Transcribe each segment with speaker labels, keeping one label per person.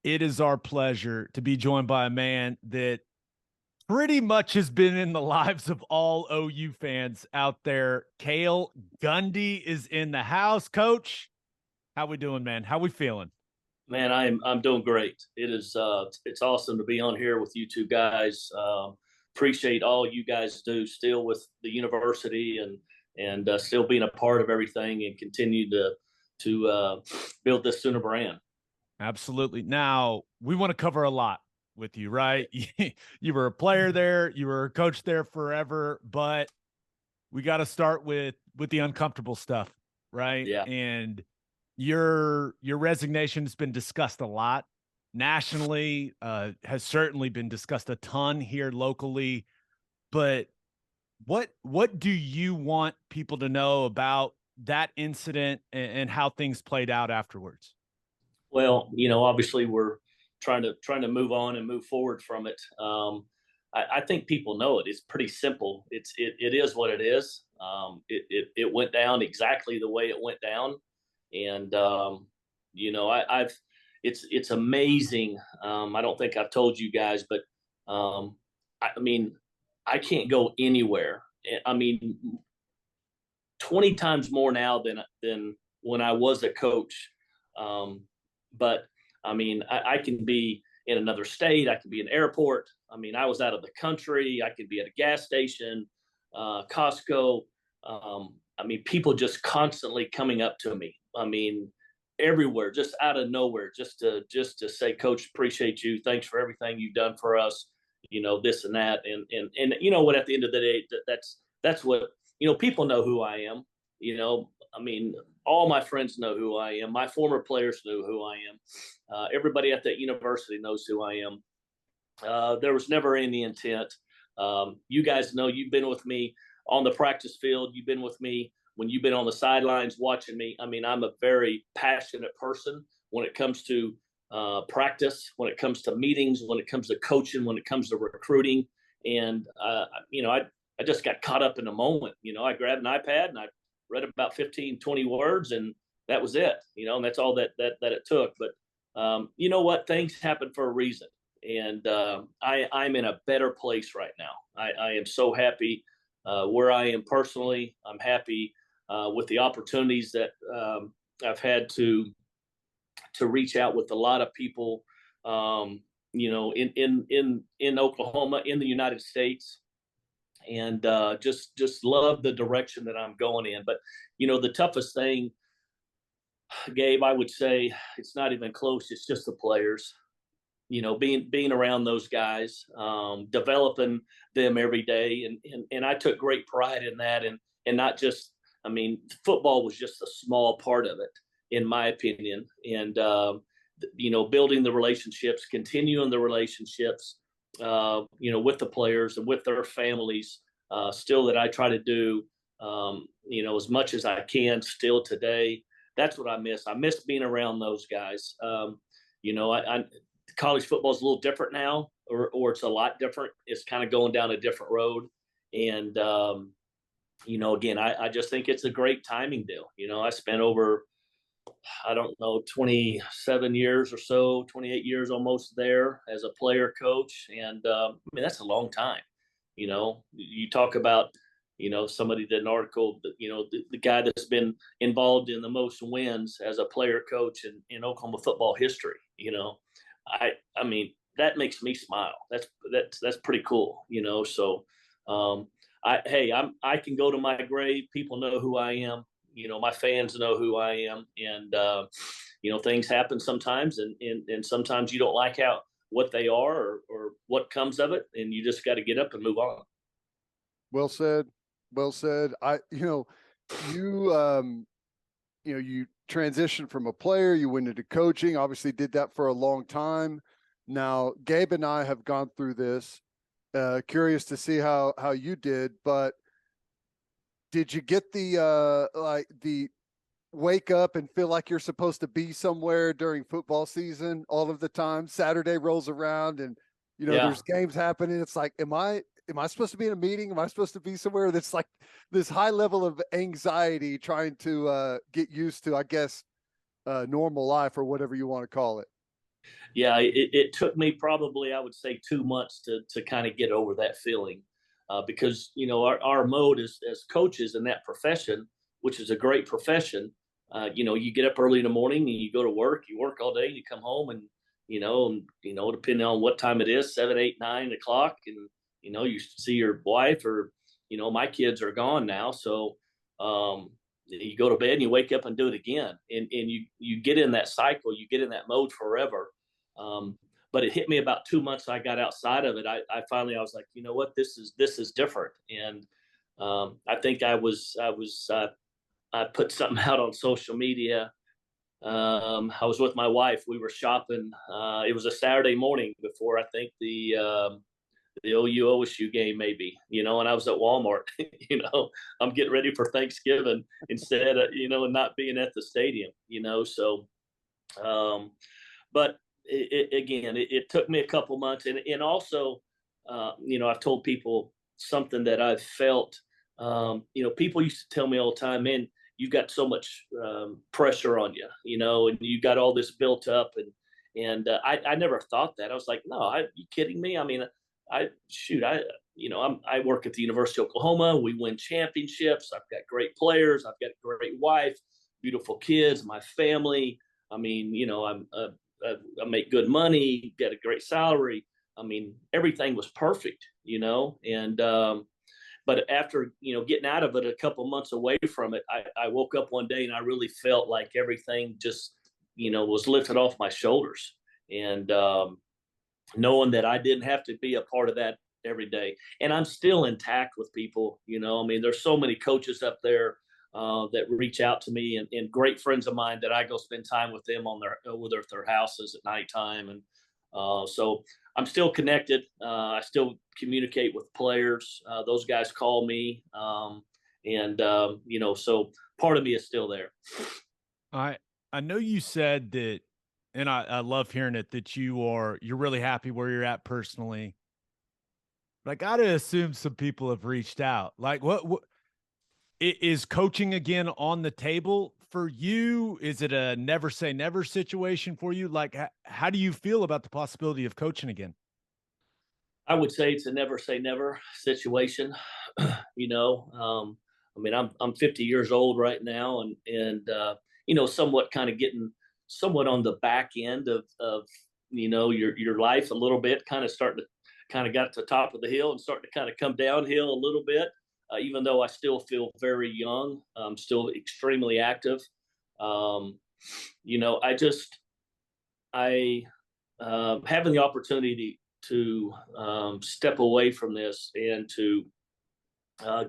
Speaker 1: It is our pleasure to be joined by a man that pretty much has been in the lives of all OU fans out there. Cale Gundy is in the house. Coach, how we doing, man? How we feeling?
Speaker 2: Man, I'm doing great. It's awesome to be on here with you two guys. Appreciate all you guys do still with the university and still being a part of everything and continue to build this Sooner brand.
Speaker 1: Absolutely. Now, we want to cover a lot with you, right? You were a player there, you were a coach there forever, but we got to start with the uncomfortable stuff, right?
Speaker 2: Yeah.
Speaker 1: And your resignation has been discussed a lot nationally, has certainly been discussed a ton here locally. But what do you want people to know about that incident and how things played out afterwards?
Speaker 2: Well, obviously we're trying to move on and move forward from it. I think people know it. It's pretty simple. It is what it is. It went down exactly the way it went down, and I've it's amazing. I don't think I've told you guys, but I mean, I can't go anywhere. I mean, 20 times more now than when I was a coach. But I mean, I can be in another state. I can be in an airport. I mean, I was out of the country. I could be at a gas station, Costco. I mean, people just constantly coming up to me. I mean, everywhere, just out of nowhere, just to say, Coach, appreciate you. Thanks for everything you've done for us. This and that, and you know what? At the end of the day, that's what people know who I am. I mean, all my friends know who I am. My former players know who I am. Everybody at that university knows who I am. There was never any intent. You guys know you've been with me on the practice field. You've been with me when you've been on the sidelines watching me. I mean, I'm a very passionate person when it comes to practice, when it comes to meetings, when it comes to coaching, when it comes to recruiting. And, I just got caught up in the moment. I grabbed an iPad and I read about 15, 20 words, and that was it, and that's all that it took. But you know what? Things happen for a reason. And I'm in a better place right now. I am so happy where I am personally. I'm happy with the opportunities that I've had to reach out with a lot of people, in Oklahoma, in the United States, and just love the direction that I'm going in. But the toughest thing, Gabe, I would say it's not even close. It's just the players. Being around those guys, developing them every day, and I took great pride in that, and not just. I mean, football was just a small part of it, in my opinion, and building the relationships, continuing the relationships, with the players and with their families, still that I try to do, as much as I can still today. That's what I miss. I miss being around those guys. I college football is a little different now, or it's a lot different. It's kind of going down a different road. And, again, I just think it's a great timing deal. I spent over, I don't know, 27 years or so, 28 years almost there as a player coach. And I mean, that's a long time. You talk about, somebody did an article, the guy that's been involved in the most wins as a player coach in Oklahoma football history. I mean, that makes me smile. That's pretty cool. So, I can go to my grave. People know who I am. My fans know who I am, and things happen sometimes, and sometimes you don't like what they are, or what comes of it, and you just got to get up and move on.
Speaker 3: Well said. Well said. You transitioned from a player, you went into coaching, obviously did that for a long time. Now, Gabe and I have gone through this. Curious to see how you did, but did you get the wake up and feel like you're supposed to be somewhere during football season all of the time? Saturday rolls around and there's games happening. It's like, am I supposed to be in a meeting? Am I supposed to be somewhere? That's like this high level of anxiety trying to get used to, I guess, normal life or whatever you want to call it.
Speaker 2: Yeah, it took me probably, I would say, 2 months to kind of get over that feeling, because our mode as coaches in that profession, which is a great profession. You get up early in the morning and you go to work. You work all day. And you come home and depending on what time it is, 7, 8, 9 o'clock, and you see your wife, or my kids are gone now, so um, you go to bed and you wake up and do it again, and you get in that cycle. You get in that mode forever. um, but it hit me about 2 months. I got outside of it. I finally, I was like, you know what, this is different. And I think I put something out on social media. I was with my wife. We were shopping. It was a Saturday morning before, I think, the OU OSU game, maybe, and I was at Walmart. I'm getting ready for Thanksgiving instead of, not being at the stadium, so, but it took me a couple months. And also, I've told people something that I've felt. People used to tell me all the time, man, you've got so much pressure on you, and you got all this built up. And I never thought that. I was like, no, you kidding me? I mean, I work at the University of Oklahoma. We win championships. I've got great players. I've got a great wife, beautiful kids, my family. I mean, I make good money, get a great salary. I mean, everything was perfect, and but after getting out of it, a couple months away from it, I woke up one day and I really felt like everything just was lifted off my shoulders. And knowing that I didn't have to be a part of that every day, and I'm still intact with people. I mean, there's so many coaches up there that reach out to me, and great friends of mine that I go spend time with them on their houses at nighttime. And so I'm still connected. I still communicate with players. Those guys call me, so part of me is still there.
Speaker 1: I know you said that, and I love hearing it, that you're really happy where you're at personally. But I gotta assume some people have reached out. Like, what is coaching again on the table for you? Is it a never say never situation for you? Like, how do you feel about the possibility of coaching again?
Speaker 2: I would say it's a never say never situation. I mean, I'm 50 years old right now, and somewhat kind of getting somewhat on the back end of your life a little bit, kind of starting to kind of got to the top of the hill and starting to kind of come downhill a little bit. Even though I still feel very young, I'm still extremely active. Um, I just I having the opportunity to step away from this and to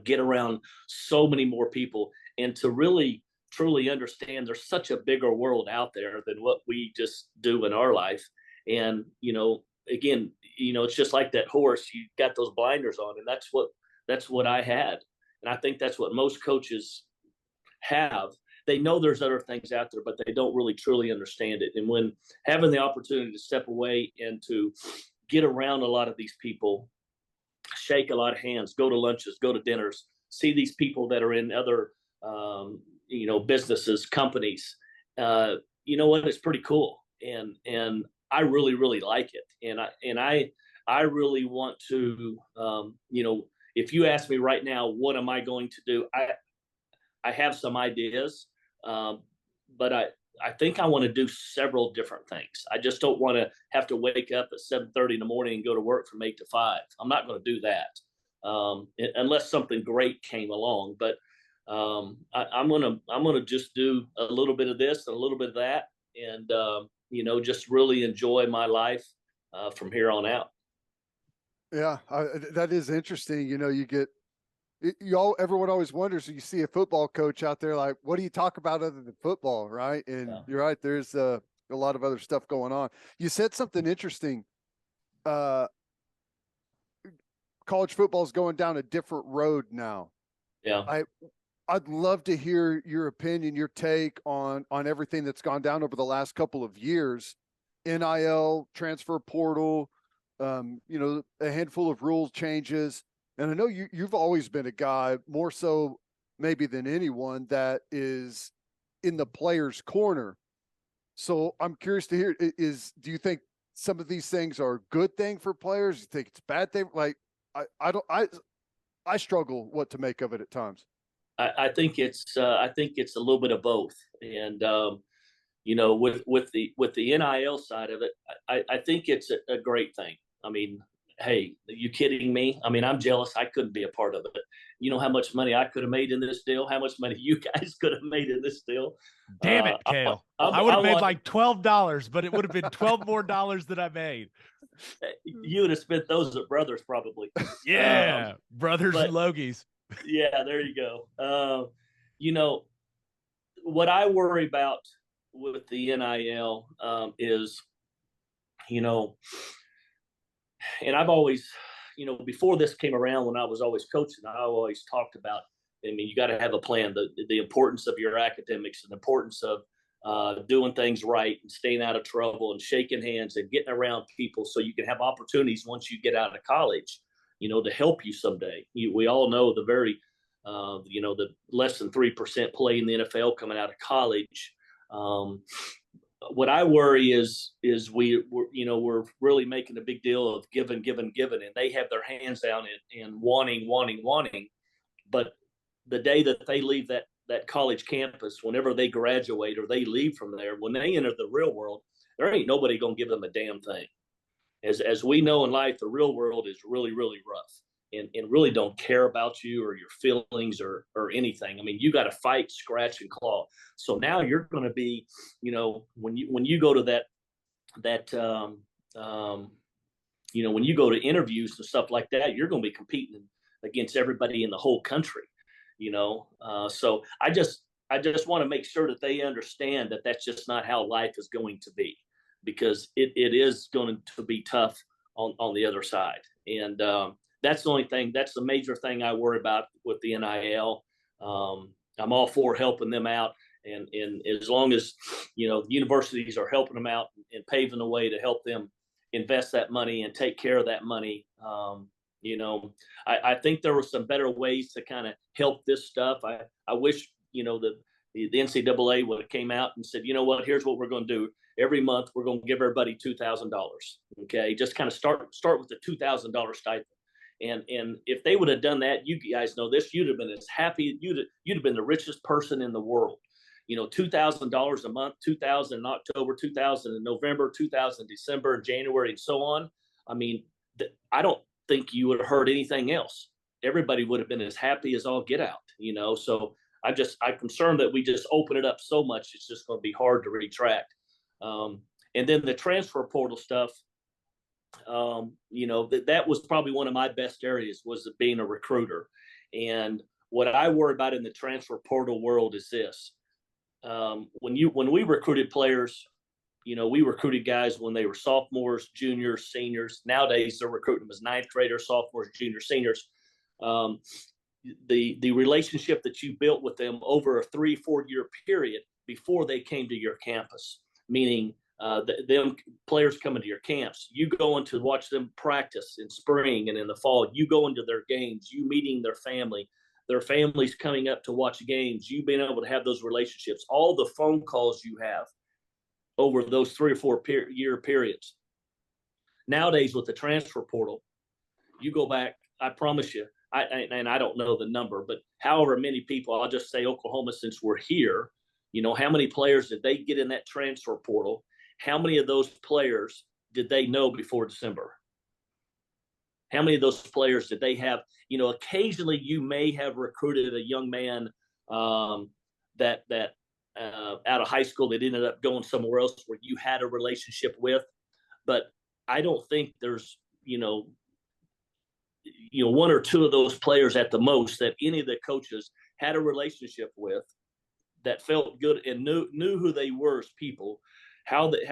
Speaker 2: get around so many more people, and to really truly understand there's such a bigger world out there than what we just do in our life. And again, it's just like that horse. You got those blinders on, and that's what I had. And I think that's what most coaches have. They know there's other things out there, but they don't really truly understand it. And when having the opportunity to step away and to get around a lot of these people, shake a lot of hands, go to lunches, go to dinners, see these people that are in other, businesses, companies, you know what? It's pretty cool. And I really, really like it. And I really want to, if you ask me right now, what am I going to do? I have some ideas, but I think I want to do several different things. I just don't want to have to wake up at 7:30 in the morning and go to work from 8 to 5. I'm not going to do that, unless something great came along. But I'm gonna just do a little bit of this and a little bit of that, and just really enjoy my life from here on out.
Speaker 3: Yeah, that is interesting. You get everyone always wonders, you see a football coach out there, like, what do you talk about other than football, right? And
Speaker 2: Yeah.
Speaker 3: you're right, there's a lot of other stuff going on. You said something interesting. Uh, College football is going down a different road now.
Speaker 2: Yeah.
Speaker 3: I'd love to hear your opinion, your take on everything that's gone down over the last couple of years. NIL, transfer portal, a handful of rule changes. And I know you've always been a guy, more so maybe than anyone, that is in the player's corner. So I'm curious to hear, do you think some of these things are a good thing for players? You think it's a bad thing? Like, I don't, I struggle what to make of it at times.
Speaker 2: I think it's a little bit of both. And you know, with the NIL side of it, I think it's a great thing. I mean, hey, are you kidding me? I mean, I'm jealous. I couldn't be a part of it. You know how much money I could have made in this deal? How much money you guys could have made in this deal?
Speaker 1: Damn it, Cale. I would have made like $12, but it would have been $12 more than I made.
Speaker 2: You would have spent those at Brothers probably.
Speaker 1: Yeah, Brothers and Logies.
Speaker 2: Yeah, there you go. You know, what I worry about with the NIL is, you know, and I've always, you know, before this came around, when I was always coaching, I always talked about, I mean, you got to have a plan, the importance of your academics and the importance of doing things right and staying out of trouble and shaking hands and getting around people so you can have opportunities once you get out of college, you know, to help you someday. We all know the very, you know, the less than 3% play in the NFL coming out of college. What I worry is we're you know, we're really making a big deal of giving, and they have their hands down and wanting. But the day that they leave that college campus, whenever they graduate or they leave from there, when they enter the real world, there ain't nobody gonna give them a damn thing. As we know in life, the real world is really, really rough. And really don't care about you or your feelings or anything. I mean, you got to fight, scratch, and claw. So now you're going to be, you know, when you go to that you know, when you go to interviews and stuff like that, you're going to be competing against everybody in the whole country. You know, so I just want to make sure that they understand that that's just not how life is going to be, because it is going to be tough on the other side. And that's the only thing. That's the major thing I worry about with the NIL. I'm all for helping them out, and as long as, you know, universities are helping them out and paving the way to help them invest that money and take care of that money. You know, I think there were some better ways to kind of help this stuff. I wish, you know, the NCAA would have came out and said, you know what, here's what we're going to do. Every month we're going to give everybody $2,000. Okay, just kind of start with the $2,000 stipend. And if they would have done that, you guys know this, you'd have been as happy. You'd have been the richest person in the world. You know, $2,000 a month, 2,000 in October, 2,000 in November, 2,000 in December, January, and so on. I mean, I don't think you would have heard anything else. Everybody would have been as happy as all get out. You know, so I'm concerned that we just open it up so much, it's just going to be hard to retract. And then the transfer portal stuff. You know, that was probably one of my best areas, was being a recruiter. And what I worry about in the transfer portal world is this. When we recruited players, you know, we recruited guys when they were sophomores, juniors, seniors. Nowadays, they're recruiting them as ninth graders, sophomores, juniors, seniors. The relationship that you built with them over a 3-4 year period before they came to your campus, meaning them players coming to your camps, you going to watch them practice in spring and in the fall, you go into their games, you meeting their families coming up to watch games, you being able to have those relationships, all the phone calls you have over those 3 or 4 year periods. Nowadays with the transfer portal, you go back, I promise you, and I don't know the number, but however many people, I'll just say Oklahoma, since we're here, you know, how many players did they get in that transfer portal? How many of those players did they know before December? How many of those players did they have? You know, occasionally you may have recruited a young man that out of high school that ended up going somewhere else where you had a relationship with. But I don't think there's, you know, 1 or 2 of those players at the most that any of the coaches had a relationship with, that felt good and knew who they were as people, how they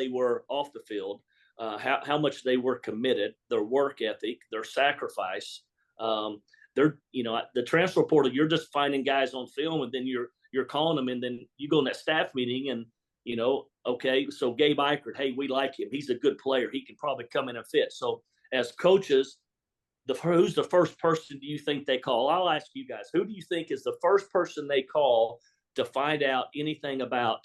Speaker 2: were off the field, how much they were committed, their work ethic, their sacrifice. They're, you know, the transfer portal, you're just finding guys on film, and then you're calling them, and then you go in that staff meeting, and, you know, okay, so Gabe Ikard, hey, we like him, he's a good player, he can probably come in and fit. So as coaches, who's the first person do you think they call? I'll ask you guys, who do you think is the first person they call to find out anything about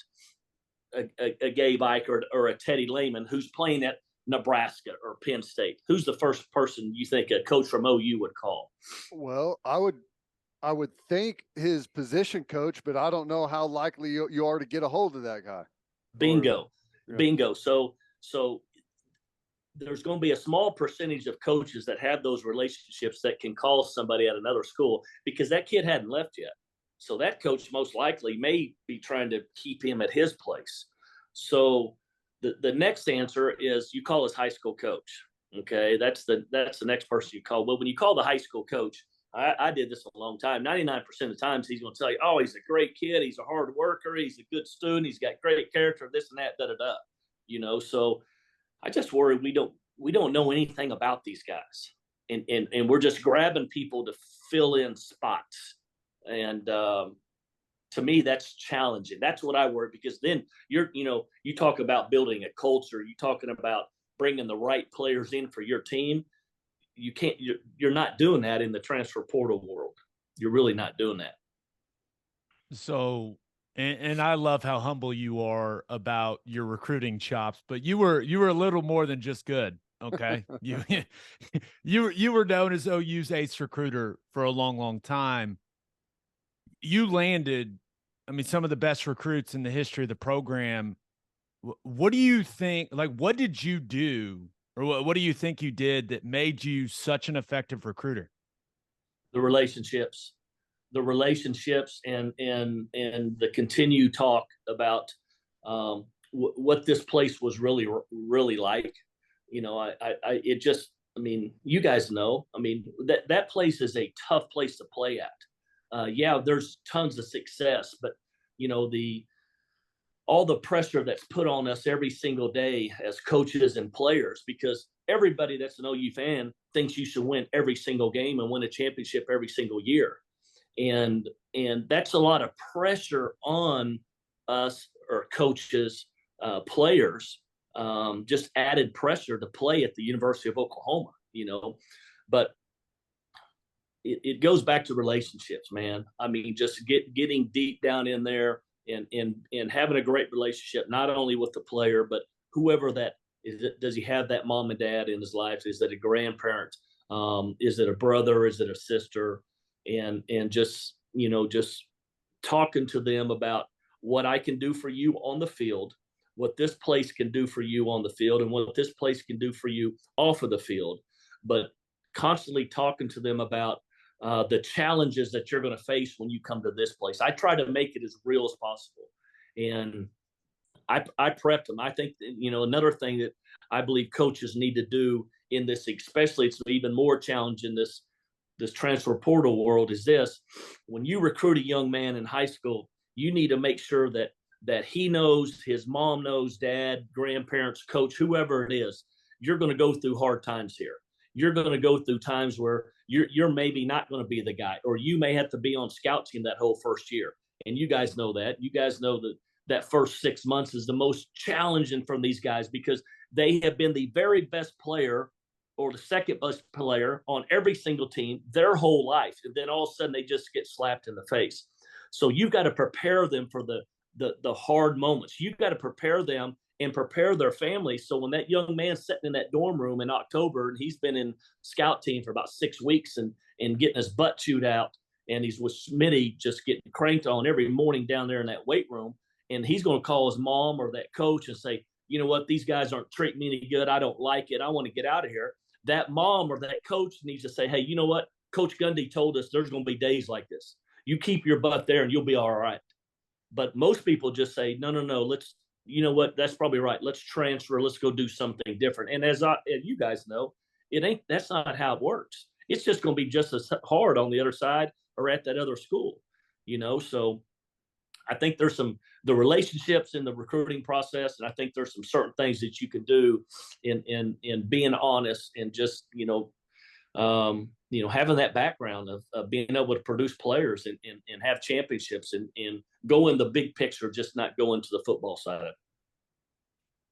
Speaker 2: a Gabe Ikard or a Teddy Lehman who's playing at Nebraska or Penn State? Who's the first person you think a coach from OU would call?
Speaker 3: Well, I would think his position coach, but I don't know how likely you are to get a hold of that guy.
Speaker 2: Bingo,
Speaker 3: yeah.
Speaker 2: bingo. So there's going to be a small percentage of coaches that have those relationships that can call somebody at another school because that kid hadn't left yet. So that coach most likely may be trying to keep him at his place. So the next answer is you call his high school coach. Okay, that's the next person you call. Well, when you call the high school coach, I did this a long time. 99% of the times he's going to tell you, oh, he's a great kid. He's a hard worker. He's a good student. He's got great character, this and that, da-da-da. You know, so I just worry we don't know anything about these guys. And we're just grabbing people to fill in spots. And to me, that's challenging. That's what I worry, because then you talk about building a culture. You're talking about bringing the right players in for your team. You're not doing that in the transfer portal world. You're really not doing that.
Speaker 1: So, and I love how humble you are about your recruiting chops, but you were a little more than just good. Okay. You were known as OU's ace recruiter for a long, long time. You landed, I mean, some of the best recruits in the history of the program. What do you think, like, what did you do, or what do you think you did that made you such an effective recruiter?
Speaker 2: The relationships and the continued talk about what this place was really like. You know, I mean, you guys know, I mean, that place is a tough place to play at. Yeah, there's tons of success, but you know, all the pressure that's put on us every single day as coaches and players, because everybody that's an OU fan thinks you should win every single game and win a championship every single year. And that's a lot of pressure on us, or coaches, players, just added pressure to play at the University of Oklahoma, you know. But it goes back to relationships, man. I mean, just getting deep down in there and having a great relationship, not only with the player, but whoever that is. Does he have that mom and dad in his life? Is it a grandparent? Is it a brother? Is it a sister? And just, you know, just talking to them about what I can do for you on the field, what this place can do for you on the field, and what this place can do for you off of the field. But constantly talking to them about the challenges that you're going to face when you come to this place. I try to make it as real as possible. And I prepped them. I think, you know, another thing that I believe coaches need to do in this, especially it's even more challenging this transfer portal world, is this: when you recruit a young man in high school, you need to make sure that he knows, his mom knows, dad, grandparents, coach, whoever it is, you're going to go through hard times here. You're going to go through times where you're maybe not going to be the guy, or you may have to be on scout team that whole first year. And you guys know that. You guys know that first 6 months is the most challenging from these guys, because they have been the very best player or the second best player on every single team their whole life. And then all of a sudden they just get slapped in the face. So you've got to prepare them for the hard moments. You've got to prepare them and prepare their families. So when that young man's sitting in that dorm room in October, and he's been in scout team for about 6 weeks and getting his butt chewed out, and he's with Smitty just getting cranked on every morning down there in that weight room, and he's going to call his mom or that coach and say, you know what, these guys aren't treating me any good. I don't like it. I want to get out of here. That mom or that coach needs to say, hey, you know what? Coach Gundy told us there's going to be days like this. You keep your butt there and you'll be all right. But most people just say, no, let's, you know what? That's probably right. Let's transfer. Let's go do something different. And as you guys know, that's not how it works. It's just going to be just as hard on the other side or at that other school, you know? So I think there's the relationships in the recruiting process. And I think there's some certain things that you can do in being honest and just, having that background of being able to produce players and have championships and go in the big picture, just not go into the football side of it.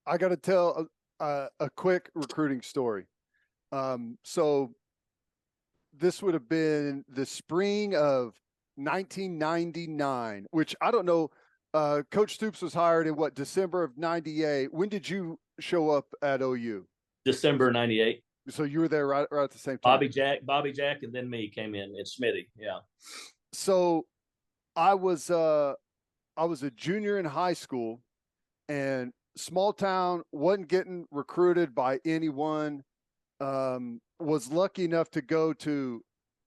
Speaker 3: I got to tell a quick recruiting story. So this would have been the spring of 1999, which I don't know. Coach Stoops was hired in what, December of '98. When did you show up at OU?
Speaker 2: December '98.
Speaker 3: So you were there right at the same time.
Speaker 2: Bobby Jack, and then me came in, and Smitty. Yeah.
Speaker 3: So I was a junior in high school, and small town, wasn't getting recruited by anyone. Was lucky enough to go to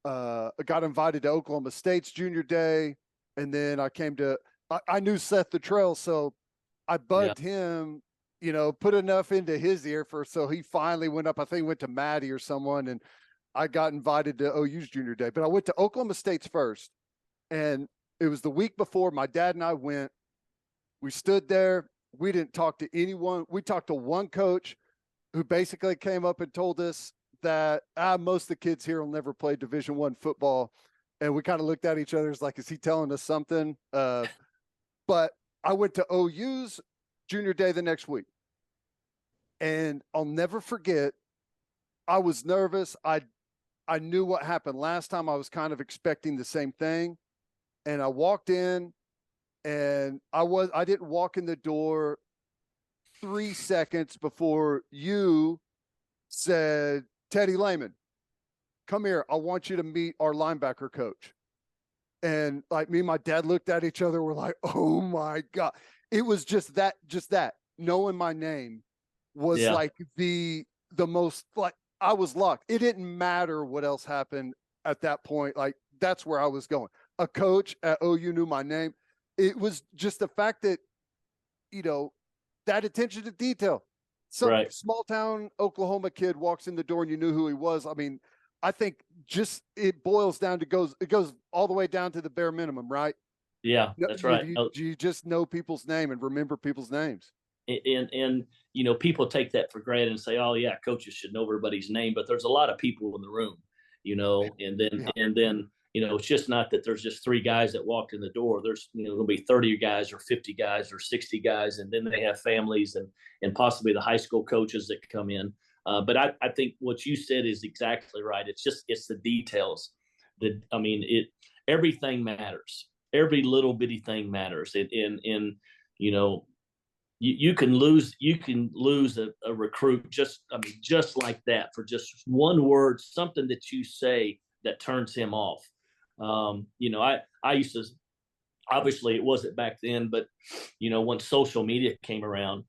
Speaker 3: got invited to Oklahoma State's junior day, and then I knew Seth the Trail, so I bugged him, put enough into his ear so he finally went up. I think he went to Maddie or someone, and I got invited to OU's junior day. But I went to Oklahoma State's first, and it was the week before. My dad and I went. We stood there. We didn't talk to anyone. We talked to one coach who basically came up and told us that most of the kids here will never play Division I football. And we kind of looked at each other as like, is he telling us something? But I went to OU's junior day the next week. And I'll never forget, I was nervous. I knew what happened last time. I was kind of expecting the same thing. And I walked in, and I didn't walk in the door 3 seconds before you said, Teddy Lehman, come here. I want you to meet our linebacker coach. And like, me and my dad looked at each other. We're like, oh my God. It was just that knowing my name was like the most, like, I was locked. It didn't matter what else happened at that point. Like, that's where I was going. A coach at OU knew my name. It was just the fact that, that attention to detail. Some small town Oklahoma kid walks in the door and you knew who he was. I mean, I think just it boils down to it goes all the way down to the bare minimum, right?
Speaker 2: Yeah, that's right.
Speaker 3: You just know people's name and remember people's names.
Speaker 2: And people take that for granted and say, oh yeah, coaches should know everybody's name, but there's a lot of people in the room, and then it's just not that there's just 3 guys that walked in the door. There's, there'll be 30 guys or 50 guys or 60 guys. And then they have families and possibly the high school coaches that come in. But I think what you said is exactly right. It's the details everything matters. Every little bitty thing matters. You can lose a recruit just like that for just one word, something that you say that turns him off. I used to, obviously it wasn't back then, but when social media came around,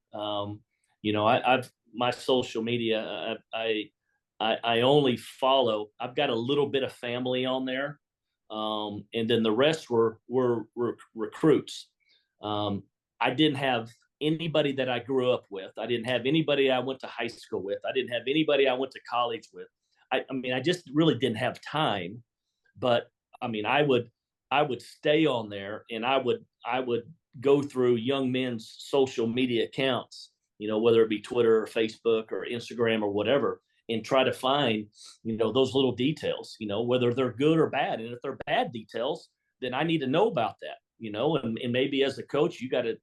Speaker 2: my social media, I only follow, I've got a little bit of family on there. And then the rest were recruits. I didn't have anybody that I grew up with. I didn't have anybody I went to high school with. I didn't have anybody I went to college with. I just really didn't have time, but I would stay on there, and I would go through young men's social media accounts, whether it be Twitter or Facebook or Instagram or whatever, and try to find, those little details, whether they're good or bad. And if they're bad details, then I need to know about that, and maybe as a coach, you got to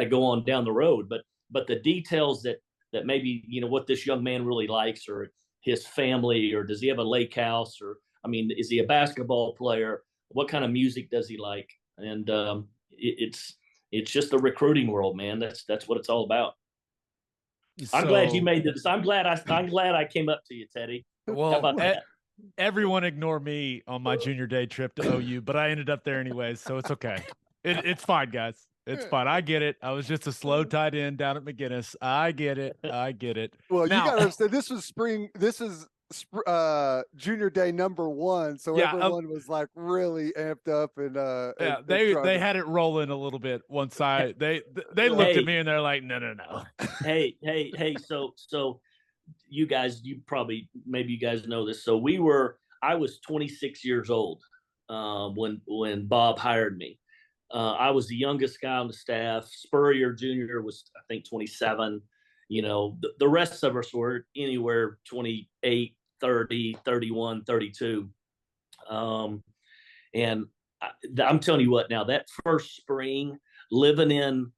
Speaker 2: go on down the road. But the details that maybe, what this young man really likes, or his family, or does he have a lake house, or is he a basketball player? What kind of music does he like? And it's just the recruiting world, man. That's what it's all about. So, I'm glad you made this. I'm glad I came up to you, Teddy.
Speaker 1: Well, how about that? Everyone ignore me on my junior day trip to OU, but I ended up there anyways, so it's okay. It's fine, guys. It's fine. I get it. I was just a slow tight end down at McGinnis. I get it.
Speaker 3: Well, now, you got to understand, this is junior day number 1, so everyone was like really amped up, and
Speaker 2: they
Speaker 1: had it rolling a little bit once they looked at me and they're like, no.
Speaker 2: hey, so you guys, maybe you guys know this. So I was 26 years old when Bob hired me. I was the youngest guy on the staff. Spurrier Jr. was, I think, 27. The rest of us were anywhere 28, 30, 31, 32. And I'm telling you what, now that first spring, living in,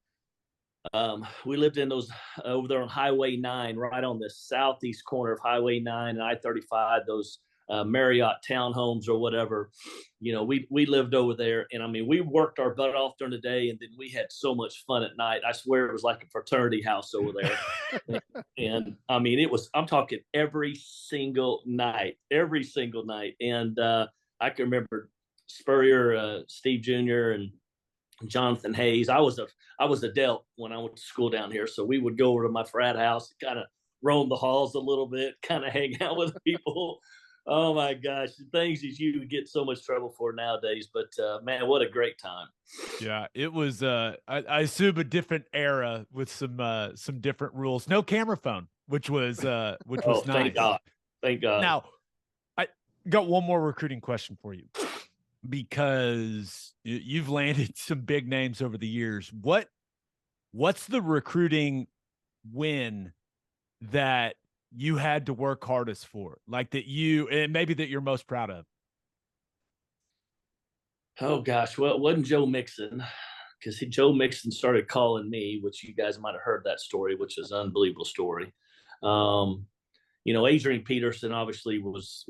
Speaker 2: we lived in those over there on Highway 9, right on the southeast corner of Highway 9 and I-35, those Marriott townhomes or whatever. We lived over there, and I mean, we worked our butt off during the day, and then we had so much fun at night. I swear it was like a fraternity house over there. And I mean, I'm talking every single night. And I can remember Spurrier, Steve Jr., and Jonathan Hayes. I was a Delt when I went to school down here, so we would go over to my frat house, kind of roam the halls a little bit, kind of hang out with people. Oh my gosh, things that you would get so much trouble for nowadays. But man, what a great time!
Speaker 1: Yeah, it was. I assume a different era with some different rules. No camera phone, which was
Speaker 2: Oh,
Speaker 1: nice.
Speaker 2: thank God, thank God.
Speaker 1: Now, I got one more recruiting question for you, because you've landed some big names over the years. What's the recruiting win that you had to work hardest for, like and maybe that you're most proud of?
Speaker 2: Oh gosh, well, it wasn't Joe Mixon, because Joe Mixon started calling me, which you guys might have heard that story, which is an unbelievable story. Adrian Peterson obviously was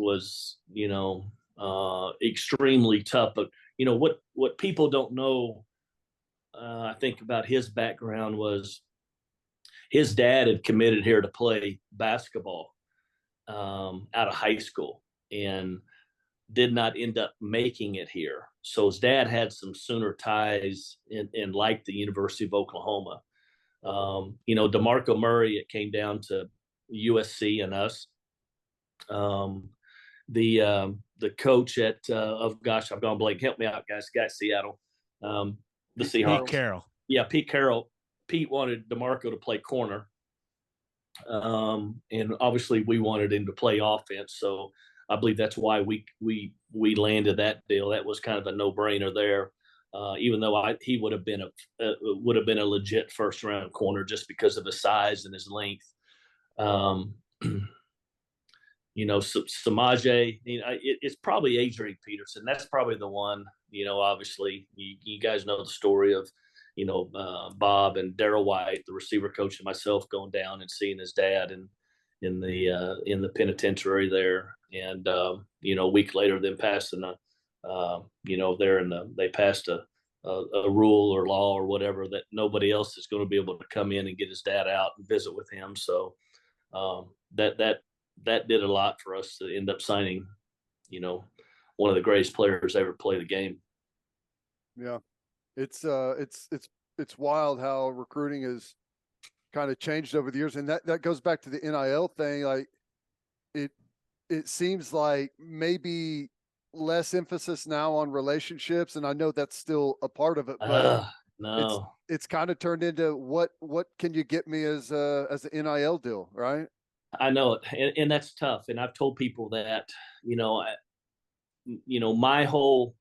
Speaker 2: extremely tough, but what people don't know, I think, about his background was his dad had committed here to play basketball out of high school and did not end up making it here. So his dad had some Sooner ties in like the University of Oklahoma. DeMarco Murray, it came down to USC and us. The coach at I've gone blank. Help me out, guys. Got Seattle. The Seahawks.
Speaker 1: Pete Carroll.
Speaker 2: Yeah, Pete Carroll. Pete wanted DeMarco to play corner. And obviously we wanted him to play offense. So I believe that's why we landed that deal. That was kind of a no-brainer there. Even though he would have been a legit first-round corner just because of his size and his length. Samaje, it's probably Adrian Peterson. That's probably the one. Obviously you guys know the story of Bob and Darryl White, the receiver coach, and myself going down and seeing his dad in the penitentiary there, and a week later, them passing they passed a rule or law or whatever that nobody else is going to be able to come in and get his dad out and visit with him. So that did a lot for us to end up signing, one of the greatest players ever play the game.
Speaker 3: Yeah. It's wild how recruiting has kind of changed over the years. And that goes back to the NIL thing. Like it seems like maybe less emphasis now on relationships. And I know that's still a part of it, but
Speaker 2: no,
Speaker 3: it's kind of turned into what can you get me as an NIL deal, right?
Speaker 2: I know it. And that's tough. And I've told people that, my whole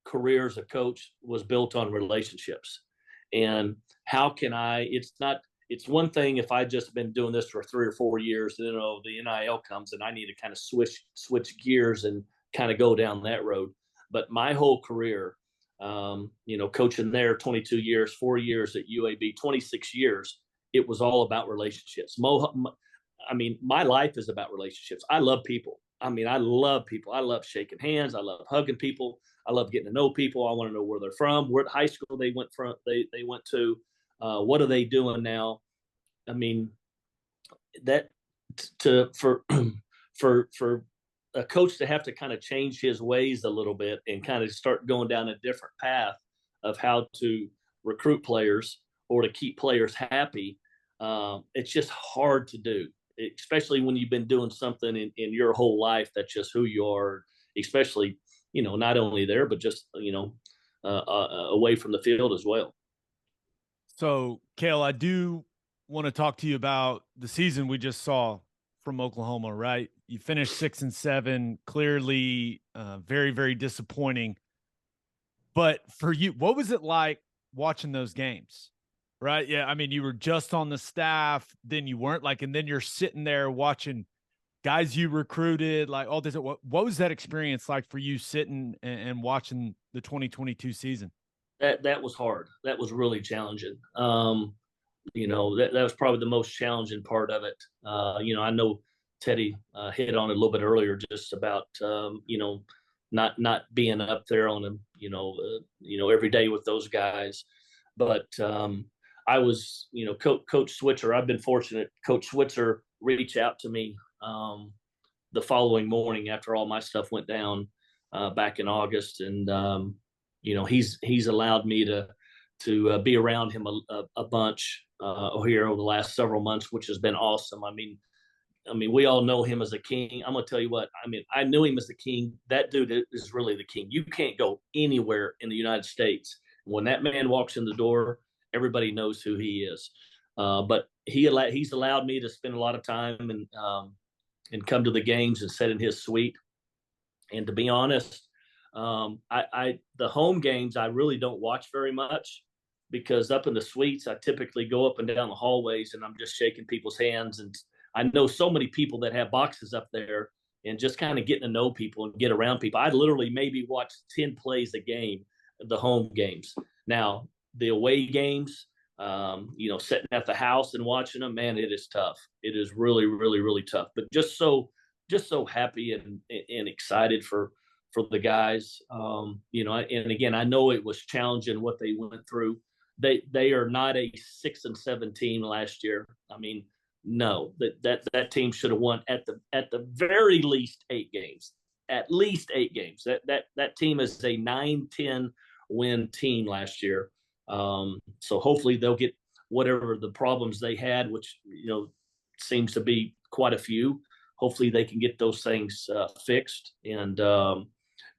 Speaker 2: career as a coach was built on relationships. And how can it's one thing if I just been doing this for 3 or 4 years, the NIL comes and I need to kind of switch gears and kind of go down that road. But my whole career, coaching there 22 years, 4 years at UAB, 26 years, it was all about relationships. My life is about relationships. I love people. I love people. I love shaking hands. I love hugging people. I love getting to know people. I want to know where they're from, what high school they went from. They went to, what are they doing now? For a coach to have to kind of change his ways a little bit and kind of start going down a different path of how to recruit players or to keep players happy, it's just hard to do, especially when you've been doing something in your whole life that's just who you are, especially, not only there, but just, away from the field as well.
Speaker 1: So, Cale, I do want to talk to you about the season we just saw from Oklahoma, right? You finished 6-7, clearly very, very disappointing. But for you, what was it like watching those games? Right? Yeah, you were just on the staff, then you weren't, and then you're sitting there watching guys you recruited, all this. What was that experience like for you sitting and watching the 2022 season?
Speaker 2: That was hard. That was really challenging. That was probably the most challenging part of it. I know Teddy hit on it a little bit earlier, just about not being up there on them, every day with those guys. But I was, Coach Switzer. I've been fortunate. Coach Switzer reached out to me the following morning after all my stuff went down back in August, and he's allowed me to be around him a bunch here over the last several months, which has been awesome. I mean, we all know him as a king. I'm gonna tell you what. I mean, I knew him as the king. That dude is really the king. You can't go anywhere in the United States when that man walks in the door. Everybody knows who he is. But he's allowed me to spend a lot of time and come to the games and sit in his suite. And to be honest, the home games I really don't watch very much, because up in the suites I typically go up and down the hallways and I'm just shaking people's hands, and I know so many people that have boxes up there, and just kind of getting to know people and get around people. I literally maybe watch 10 plays a game, the home games. Now, the away games, sitting at the house and watching them, man, it is tough. It is really, really, really tough. But just so happy and excited for the guys. And again, I know it was challenging what they went through. They are not a 6-7 team last year. I mean, no, that team should have won at the very least 8 games. At least 8 games. That team is a 9-10 win team last year. So hopefully they'll get whatever the problems they had, which seems to be quite a few. Hopefully they can get those things fixed. And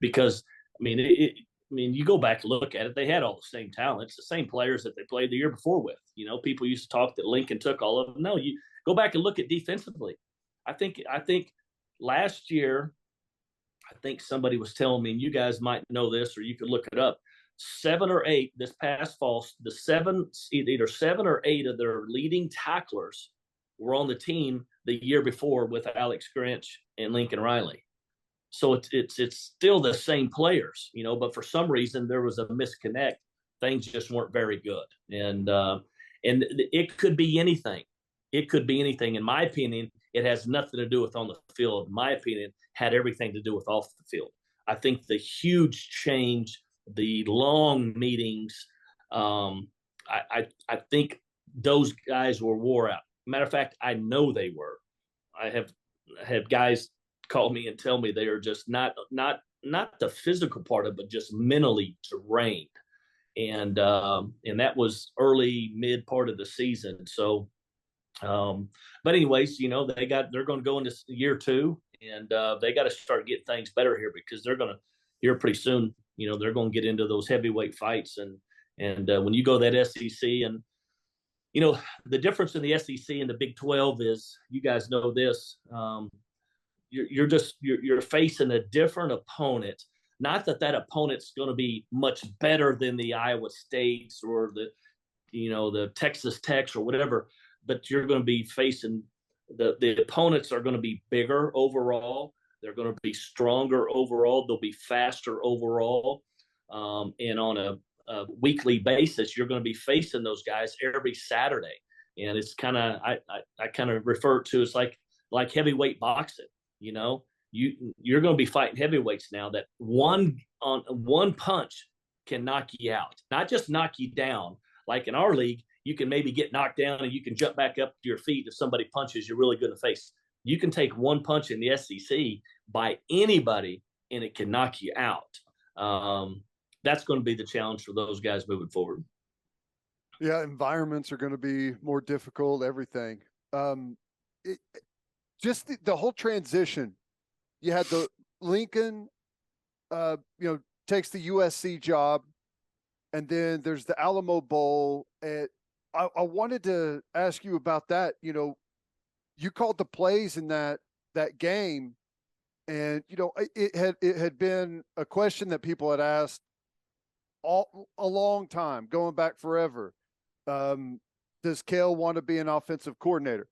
Speaker 2: because you go back and look at it, they had all the same talents, the same players that they played the year before with. People used to talk that Lincoln took all of them. No, you go back and look at defensively. I think last year, I think somebody was telling me, and you guys might know this or you could look it up, 7 or 8 this past fall, either 7 or 8 of their leading tacklers were on the team the year before with Alex Grinch and Lincoln Riley. So it's still the same players, but for some reason there was a misconnect. Things just weren't very good. And it could be anything. It could be anything. In my opinion, it has nothing to do with on the field. In my opinion, had everything to do with off the field. I think the huge change, the long meetings, I think those guys were wore out. Matter of fact, I know they were. I have had guys call me and tell me they are just not the physical part of it, but just mentally drained. And that was early, mid part of the season. So, but anyways, they're going to go into year 2, and they got to start getting things better here, because they're going to here pretty soon. They're going to get into those heavyweight fights, and when you go that SEC, and the difference in the SEC and the Big 12 is, you guys know this. You're facing a different opponent. Not that opponent's going to be much better than the Iowa States or the Texas Techs or whatever, but you're going to be facing the opponents are going to be bigger overall. They're going to be stronger overall. They'll be faster overall. And on a weekly basis, you're going to be facing those guys every Saturday. And it's kind of, I kind of refer to it as like heavyweight boxing. You're going to be fighting heavyweights now that one punch can knock you out, not just knock you down. Like in our league, you can maybe get knocked down and you can jump back up to your feet if somebody punches you're really good to face. You can take one punch in the SEC by anybody and it can knock you out. That's going to be the challenge for those guys moving forward.
Speaker 3: Yeah, environments are going to be more difficult, everything. Just the whole transition. You had the Lincoln, takes the USC job, and then there's the Alamo Bowl. And I wanted to ask you about that. You called the plays in that game, and it had been a question that people had asked a long time, going back forever. Does Cale want to be an offensive coordinator?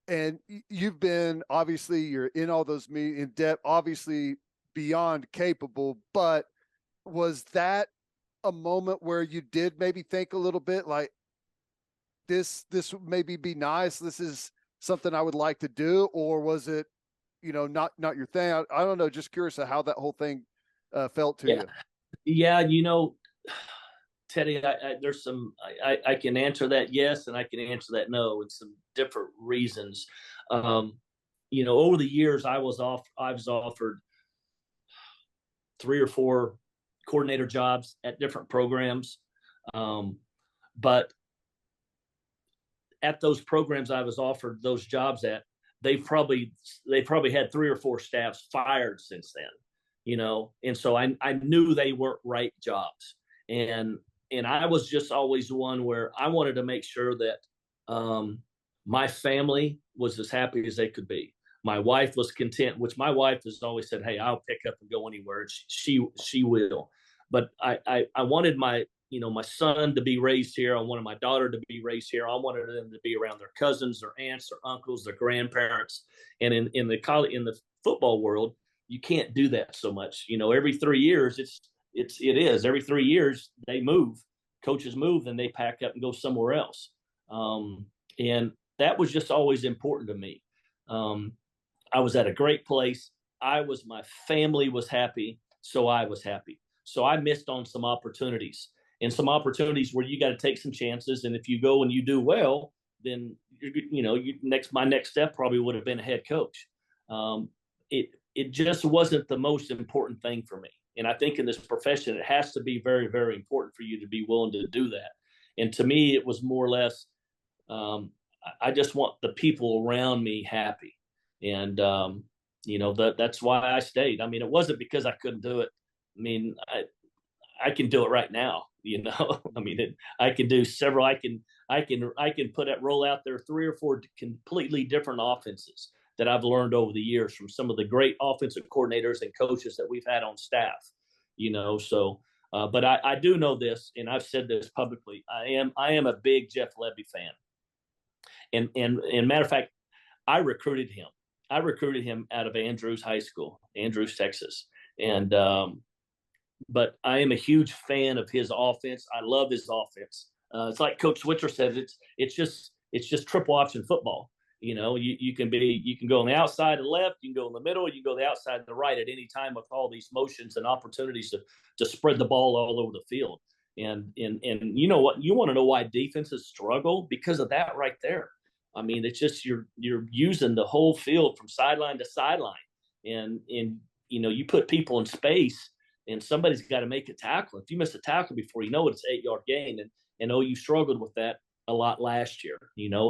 Speaker 3: And you've been, obviously, you're in all those meetings in depth, obviously beyond capable, but was that a moment where you did maybe think a little bit like this would maybe be nice? This is something I would like to do, or was it, not your thing? I don't know. Just curious of how that whole thing felt to
Speaker 2: Yeah.
Speaker 3: you.
Speaker 2: Yeah. Teddy, there's some, I can answer that yes, and I can answer that no, and some different reasons. Over the years, I was offered 3 or 4 coordinator jobs at different programs. But at those programs I was offered those jobs at, they probably had 3 or 4 staffs fired since then, and so I knew they weren't right jobs. And I was just always one where I wanted to make sure that my family was as happy as they could be. My wife was content, which my wife has always said, "Hey, I'll pick up and go anywhere." And she will. But I wanted my son to be raised here. I wanted my daughter to be raised here. I wanted them to be around their cousins, their aunts, their uncles, their grandparents. And in the football world, you can't do that so much. Every 3 years, every 3 years they move. Coaches move, then they pack up and go somewhere else. And that was just always important to me. I was at a great place. My family was happy, so I was happy. So I missed on some opportunities, and some opportunities where you got to take some chances. And if you go and you do well, then my next step probably would have been a head coach. It just wasn't the most important thing for me. And I think in this profession, it has to be very, very important for you to be willing to do that. And to me, it was more or less, I just want the people around me happy. And, that's why I stayed. I mean, it wasn't because I couldn't do it. I mean, I can do it right now, I mean, I can do several, I can roll out there 3 or 4 completely different offenses that I've learned over the years from some of the great offensive coordinators and coaches that we've had on staff, so, but I do know this, and I've said this publicly. I am a big Jeff Lebby fan. And matter of fact, I recruited him out of Andrews High School, Andrews, Texas. And, but I am a huge fan of his offense. I love his offense. It's like Coach Switzer says, it's just triple option football. You can go on the outside and left, you can go in the middle, you can go the outside and the right at any time with all these motions and opportunities to spread the ball all over the field. And you know what? You want to know why defenses struggle? Because of that right there. I mean, it's just you're using the whole field from sideline to sideline, and you put people in space, and somebody's got to make a tackle. If you miss a tackle before you know it, it's 8-yard gain, and OU struggled with that a lot last year,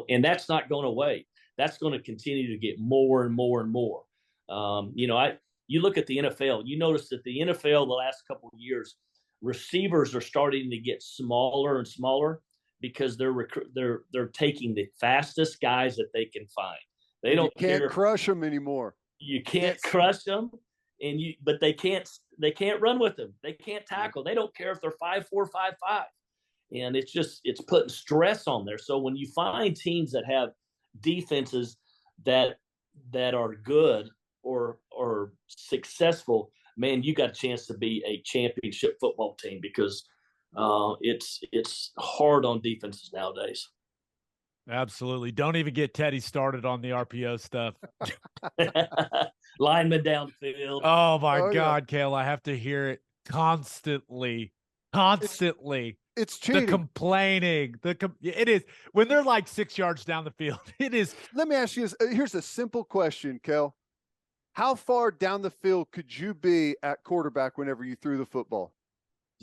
Speaker 2: and that's not going away. That's going to continue to get more and more and more. You look at the NFL, you notice that the NFL the last couple of years, receivers are starting to get smaller and smaller because they're taking the fastest guys that they can find. They don't
Speaker 3: can't crush them anymore.
Speaker 2: You can't crush them, but they can't run with them. They can't tackle. They don't care if they're 5'4", 5'5", and it's putting stress on there. So when you find teams that have defenses that are good or successful, man, you got a chance to be a championship football team, because it's hard on defenses nowadays.
Speaker 1: Absolutely. Don't even get Teddy started on the RPO stuff.
Speaker 2: Lineman downfield.
Speaker 1: Oh my God, yeah. Cale, I have to hear it constantly.
Speaker 3: It's cheating.
Speaker 1: The complaining. It is when they're like 6 yards down the field. It is.
Speaker 3: Let me ask you this. Here's a simple question, Cale. How far down the field could you be at quarterback whenever you threw the football?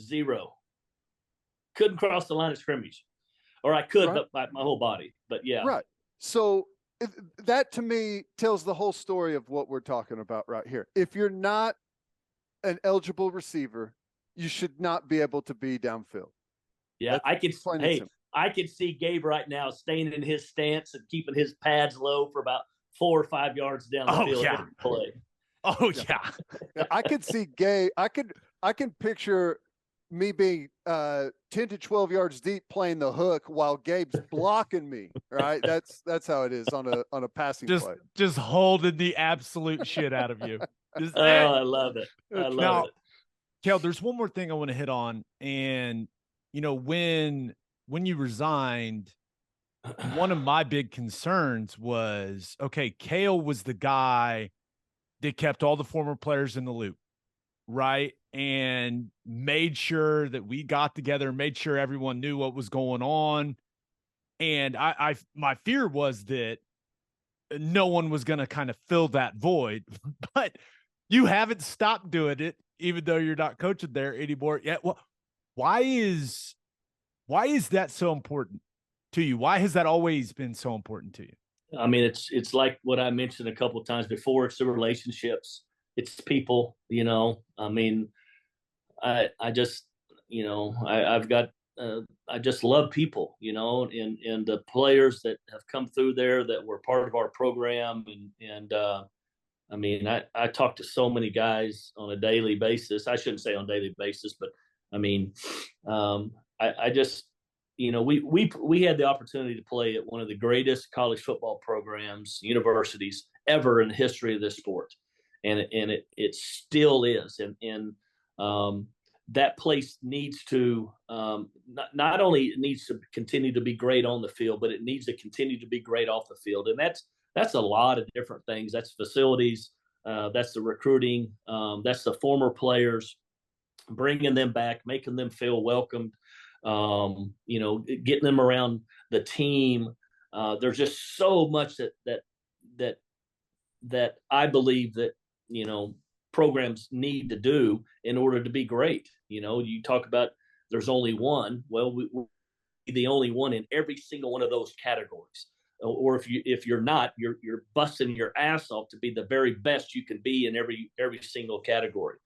Speaker 2: 0. Couldn't cross the line of scrimmage, or I could,
Speaker 3: right.
Speaker 2: But my whole body. But yeah,
Speaker 3: right. So that to me tells the whole story of what we're talking about right here. If you're not an eligible receiver, you should not be able to be downfield.
Speaker 2: Yeah, I could see Gabe right now staying in his stance and keeping his pads low for about 4 or 5 yards down the field.
Speaker 1: Yeah.
Speaker 2: Play.
Speaker 1: Oh yeah.
Speaker 3: I could see Gabe. I can picture me being 10 to 12 yards deep playing the hook while Gabe's blocking me. Right. That's how it is on a passing play.
Speaker 1: Just holding the absolute shit out of you.
Speaker 2: I love it. I love it.
Speaker 1: Cale, there's one more thing I want to hit on. And, when you resigned, one of my big concerns was, okay, Cale was the guy that kept all the former players in the loop, right? And made sure that we got together, made sure everyone knew what was going on. And my fear was that no one was going to kind of fill that void, but you haven't stopped doing it, even though you're not coaching there anymore yet. Well, why is that so important to you? Why has that always been so important to you?
Speaker 2: I mean, it's like what I mentioned a couple of times before. It's the relationships. It's people. I mean, I just I've got I just love people. And the players that have come through there that were part of our program, and I mean, I talk to so many guys on a daily basis. I shouldn't say on a daily basis, but I mean, I just, we had the opportunity to play at one of the greatest college football programs, universities ever in the history of this sport, and it still is, and that place needs to not only needs to continue to be great on the field, but it needs to continue to be great off the field, and that's a lot of different things. That's facilities, that's the recruiting, that's the former players, bringing them back, making them feel welcomed, getting them around the team. There's just so much that I believe that programs need to do in order to be great. You talk about there's only one. Well, we're the only one in every single one of those categories. Or if you're not, you're busting your ass off to be the very best you can be in every single category.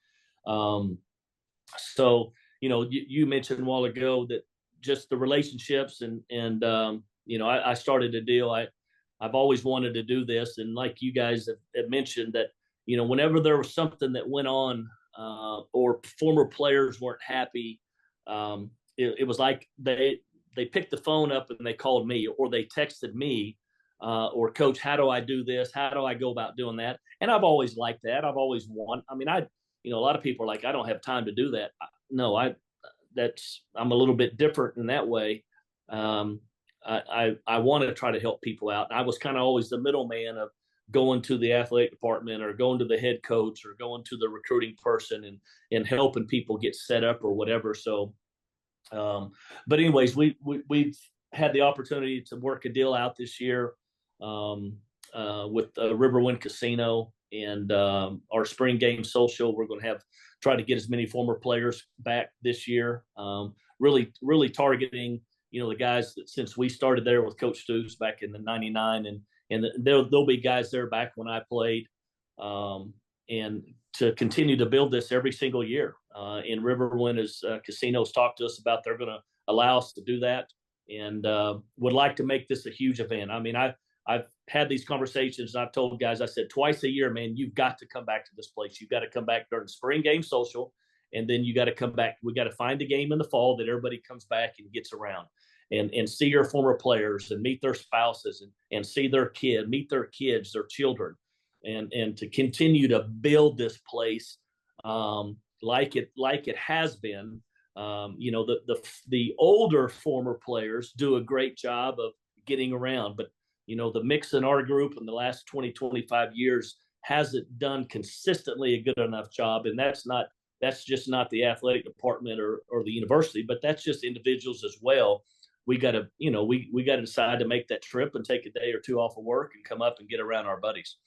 Speaker 2: So you mentioned a while ago that just the relationships, and I started a deal. I've always wanted to do this, and like you guys have mentioned that whenever there was something that went on, or former players weren't happy, it was like they picked the phone up and they called me, or they texted me, or coach, how do I do this? How do I go about doing that? And I've always liked that. I've always won. I mean, a lot of people are like, I don't have time to do that. No, I'm a little bit different in that way. I want to try to help people out. I was kind of always the middleman of going to the athletic department, or going to the head coach, or going to the recruiting person, and helping people get set up or whatever. So, but anyways, we've had the opportunity to work a deal out this year, with Riverwind Casino, and our spring game social. We're going to try to get as many former players back this year. Really targeting, the guys that, since we started there with Coach Stoops back in the '99, and there'll be guys there back when I played, and to continue to build this every single year. And Riverwind is casinos talked to us about they're going to allow us to do that, and would like to make this a huge event. I mean, I've had these conversations, and I've told guys, I said, twice a year, man, you've got to come back to this place. You've got to come back during spring game social, and then you got to come back. We got to find a game in the fall that everybody comes back and gets around, and see your former players, and meet their spouses, and see their meet their kids, their children, and to continue to build this place, like it has been. The older former players do a great job of getting around, but the mix in our group in the last 20-25 years hasn't done consistently a good enough job. And that's just not the athletic department or the university, but that's just individuals as well. We got to, we got to decide to make that trip and take a day or two off of work and come up and get around our buddies.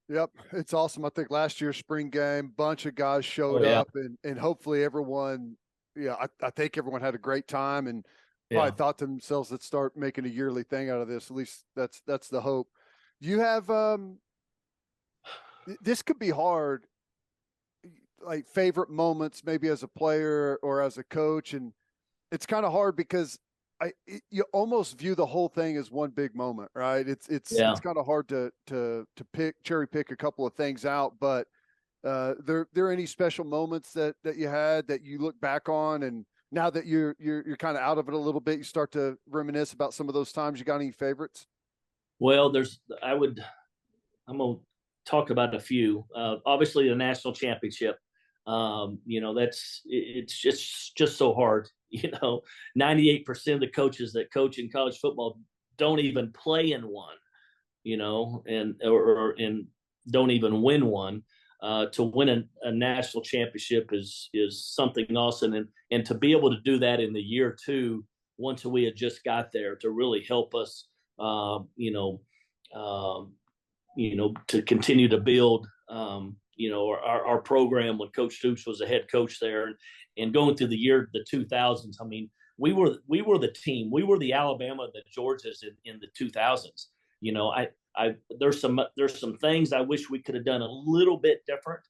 Speaker 3: Yep. It's awesome. I think last year's spring game, bunch of guys showed up, and hopefully everyone, I think everyone had a great time, and probably thought to themselves, let's start making a yearly thing out of this. At least that's the hope. You have, this could be hard, like favorite moments, maybe as a player or as a coach. And it's kind of hard because you almost view the whole thing as one big moment, right? It's kind of hard to cherry pick a couple of things out, but there any special moments that you had that you look back on, and now that you're kind of out of it a little bit, you start to reminisce about some of those times? You got any favorites?
Speaker 2: Well, I'm going to talk about a few. Obviously the national championship. It's just so hard. 98% of the coaches that coach in college football don't even play in one, and don't even win one. To win a national championship is something awesome, and to be able to do that in the year two, once we had just got there, to really help us, to continue to build, our program when Coach Stoops was the head coach there, and going through the 2000s. I mean, we were the team. We were the Alabama, the Georgias in the 2000s. There's some things I wish we could have done a little bit different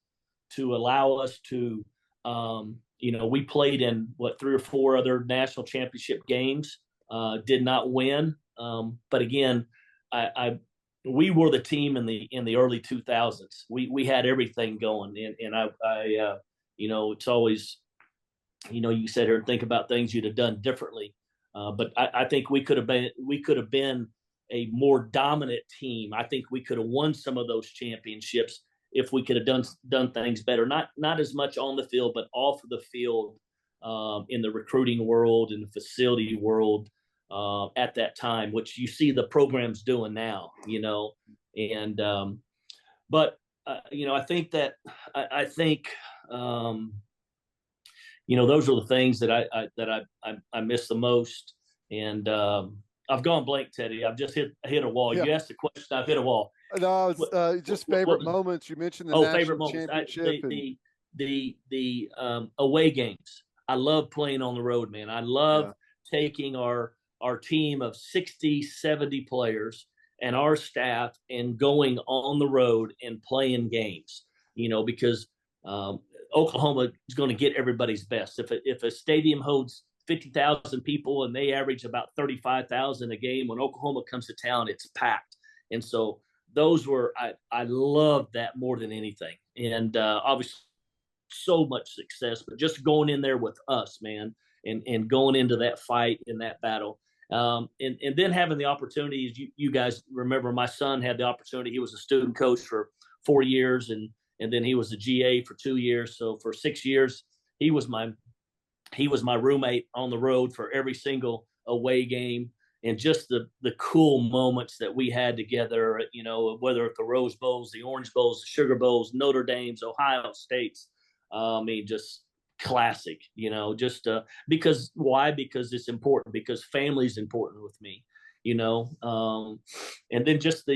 Speaker 2: to allow us to, we played in 3 or 4 other national championship games, did not win. But again, we were the team in the early 2000s. We had everything going, and it's always, you sit here and think about things you'd have done differently. But I think we could have been a more dominant team. I think we could have won some of those championships if we could have done things better. Not as much on the field, but off of the field, in the recruiting world, in the facility world, at that time, which you see the programs doing now. And but I think that those are the things that I miss the most. And I've gone blank, Teddy. I've just hit a wall. Yeah. You asked the question. I've hit a wall.
Speaker 3: No, it's just favorite moments. You mentioned the national championship.
Speaker 2: The away games. I love playing on the road, man. I love taking our team of 60, 70 players and our staff and going on the road and playing games, because Oklahoma is going to get everybody's best. If a stadium holds 50,000 people and they average about 35,000 a game, when Oklahoma comes to town, it's packed. And so those were, I love that more than anything. And obviously so much success, but just going in there with us, man, and going into that fight in that battle. And then having the opportunities, you guys remember my son had the opportunity. He was a student coach for 4 years, and then he was a GA for 2 years. So for 6 years, he was my roommate on the road for every single away game. And just the cool moments that we had together, whether at the Rose Bowls, the Orange Bowls, the Sugar Bowls, Notre Dame's, Ohio State's, just classic, because why? Because it's important, because family's important with me, and then just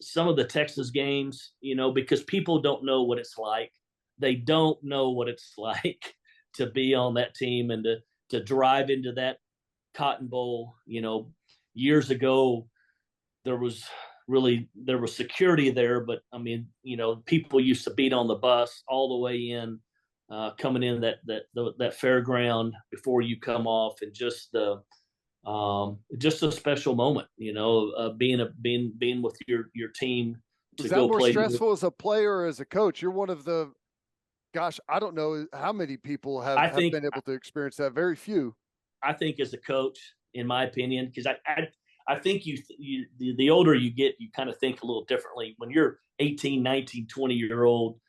Speaker 2: some of the Texas games, because people don't know what it's like. They don't know what it's like to be on that team and to drive into that Cotton Bowl. Years ago, there was security there, but I mean, people used to beat on the bus all the way in, coming in that fairground before you come off, and just a special moment, being with your team.
Speaker 3: Was that more stressful as a player or as a coach? You're one of the, gosh, I don't know how many people have been able to experience that. Very few.
Speaker 2: I think as a coach, in my opinion, because I think the older you get, you kind of think a little differently. When you're 18, 19, 20-year-old,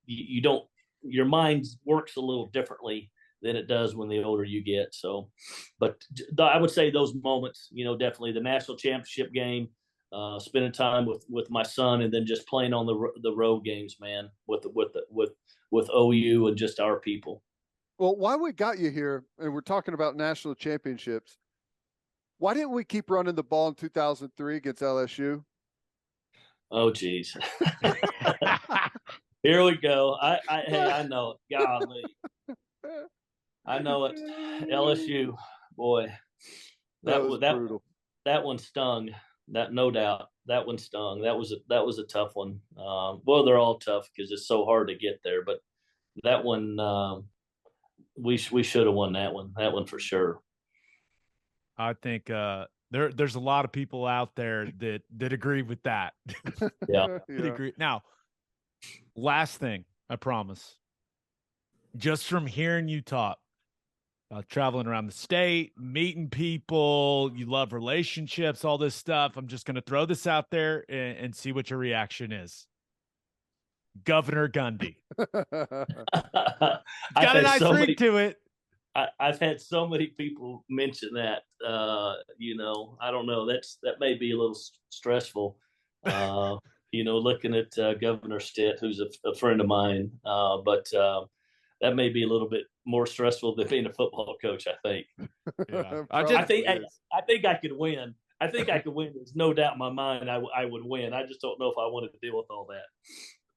Speaker 2: you don't, your mind works a little differently than it does when the older you get. So, but I would say those moments, definitely the national championship game, spending time with my son, and then just playing on the road games, man, with OU and just our people.
Speaker 3: Well, why we got you here, and we're talking about national championships, why didn't we keep running the ball in 2003 against LSU?
Speaker 2: Oh, geez. Here we go. I know it. Golly. I know it. LSU, boy.
Speaker 3: That was brutal.
Speaker 2: That one stung. That, no doubt. That one stung. That was a tough one. Well, they're all tough because it's so hard to get there, but that one, we should have won that one. That one for sure.
Speaker 1: I think there's a lot of people out there that agree with that.
Speaker 2: Yeah.
Speaker 1: Agree. Now, last thing, I promise. Just from hearing you talk about traveling around the state, meeting people, you love relationships, all this stuff, I'm just going to throw this out there and see what your reaction is. Governor Gundy. Got a nice ring to it.
Speaker 2: I've had so many people mention that. I don't know. That may be a little stressful. Looking at Governor Stitt, who's a friend of mine, but that may be a little bit more stressful than being a football coach. I think.
Speaker 1: Yeah.
Speaker 2: I think I could win. I think I could win. There's no doubt in my mind I would win. I just don't know if I wanted to deal with all that.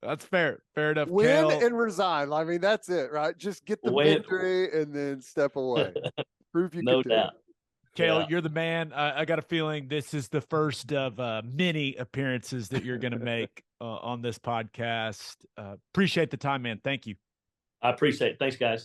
Speaker 1: That's fair. Fair enough.
Speaker 3: Win
Speaker 1: Cale.
Speaker 3: and resign. I mean, that's it, right? Just get the
Speaker 2: Win.
Speaker 3: victory and then step away. Prove you
Speaker 2: No
Speaker 3: can do
Speaker 2: doubt.
Speaker 3: it.
Speaker 1: Cale,
Speaker 2: Yeah.
Speaker 1: you're the man. I got a feeling this is the first of many appearances that you're going to make on this podcast. Appreciate the time, man. Thank you.
Speaker 2: I appreciate it. Thanks, guys.